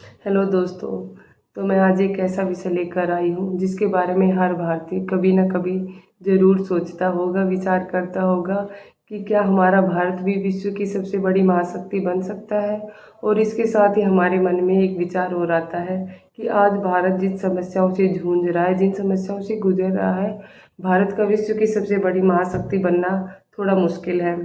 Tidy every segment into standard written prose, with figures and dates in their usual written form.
Hello दोस्तों। तो मैं आज एक ऐसा विषय लेकर आई हूँ जिसके बारे में हर भारतीय कभी ना कभी ज़रूर सोचता होगा, विचार करता होगा कि क्या हमारा भारत भी विश्व की सबसे बड़ी महाशक्ति बन सकता है। और इसके साथ ही हमारे मन में एक विचार और आता है कि आज भारत जिन समस्याओं से जूझ रहा है, जिन समस्याओं से गुजर रहा है, भारत का विश्व की सबसे बड़ी महाशक्ति बनना थोड़ा मुश्किल है।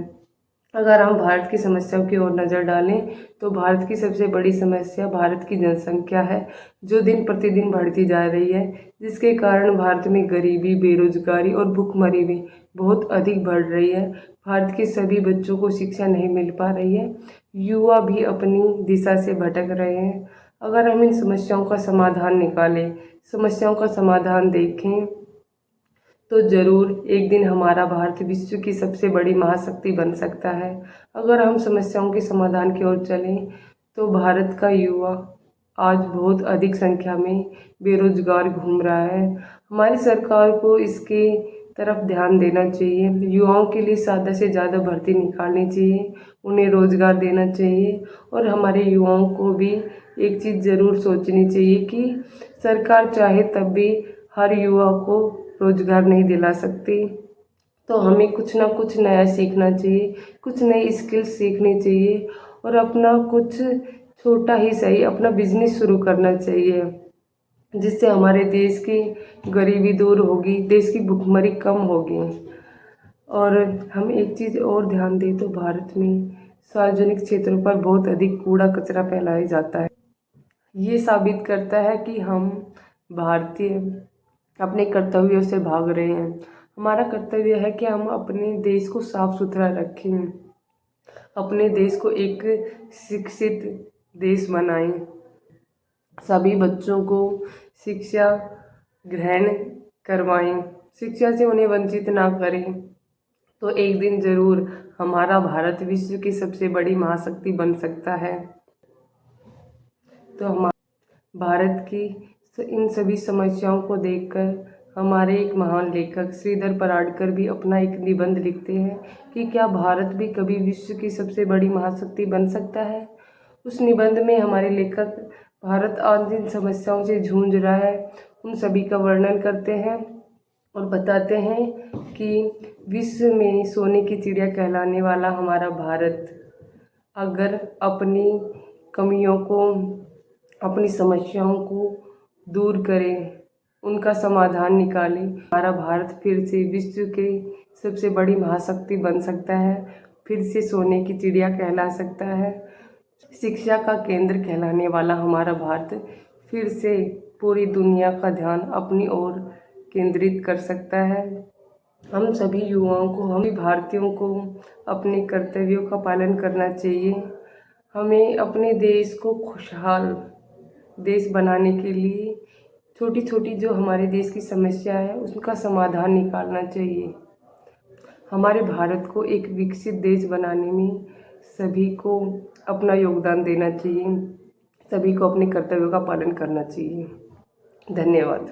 अगर हम भारत की समस्याओं की ओर नज़र डालें तो भारत की सबसे बड़ी समस्या भारत की जनसंख्या है, जो दिन प्रतिदिन बढ़ती जा रही है, जिसके कारण भारत में गरीबी, बेरोजगारी और भुखमरी भी बहुत अधिक बढ़ रही है। भारत के सभी बच्चों को शिक्षा नहीं मिल पा रही है, युवा भी अपनी दिशा से भटक रहे हैं। अगर हम इन समस्याओं का समाधान निकालें, समस्याओं का समाधान देखें, तो ज़रूर एक दिन हमारा भारत विश्व की सबसे बड़ी महाशक्ति बन सकता है। अगर हम समस्याओं के समाधान की ओर चलें तो भारत का युवा आज बहुत अधिक संख्या में बेरोजगार घूम रहा है। हमारी सरकार को इसके तरफ ध्यान देना चाहिए। युवाओं के लिए ज़्यादा से ज़्यादा भर्ती निकालनी चाहिए, उन्हें रोज़गार देना चाहिए। और हमारे युवाओं को भी एक चीज़ ज़रूर सोचनी चाहिए कि सरकार चाहे तब भी हर युवा को रोज़गार नहीं दिला सकती। तो हमें कुछ ना कुछ नया सीखना चाहिए, कुछ नई स्किल्स सीखनी चाहिए और अपना कुछ छोटा ही सही अपना बिजनेस शुरू करना चाहिए, जिससे हमारे देश की गरीबी दूर होगी, देश की भुखमरी कम होगी। और हम एक चीज़ और ध्यान दें तो भारत में सार्वजनिक क्षेत्रों पर बहुत अधिक कूड़ा कचरा फैलाया जाता है। ये साबित करता है कि हम भारतीय अपने कर्तव्यों से भाग रहे हैं। हमारा कर्तव्य है कि हम अपने देश को साफ सुथरा रखें, अपने देश को एक शिक्षित देश बनाएं, सभी बच्चों को शिक्षा ग्रहण करवाएं, शिक्षा से उन्हें वंचित ना करें। तो एक दिन ज़रूर हमारा भारत विश्व की सबसे बड़ी महाशक्ति बन सकता है। तो हमारे भारत की इन सभी समस्याओं को देखकर हमारे एक महान लेखक श्रीधर पराडकर भी अपना एक निबंध लिखते हैं कि क्या भारत भी कभी विश्व की सबसे बड़ी महाशक्ति बन सकता है। उस निबंध में हमारे लेखक भारत आज जिन समस्याओं से जूझ रहा है उन सभी का वर्णन करते हैं और बताते हैं कि विश्व में सोने की चिड़िया कहलाने वाला हमारा भारत अगर अपनी कमियों को, अपनी समस्याओं को दूर करें, उनका समाधान निकालें, हमारा भारत फिर से विश्व के सबसे बड़ी महाशक्ति बन सकता है, फिर से सोने की चिड़िया कहला सकता है, शिक्षा का केंद्र कहलाने वाला हमारा भारत फिर से पूरी दुनिया का ध्यान अपनी ओर केंद्रित कर सकता है। हम सभी युवाओं को, हम भारतीयों को अपने कर्तव्यों का पालन करना चाहिए। हमें अपने देश को खुशहाल देश बनाने के लिए छोटी छोटी जो हमारे देश की समस्या है उसका समाधान निकालना चाहिए। हमारे भारत को एक विकसित देश बनाने में सभी को अपना योगदान देना चाहिए, सभी को अपने कर्तव्यों का पालन करना चाहिए। धन्यवाद।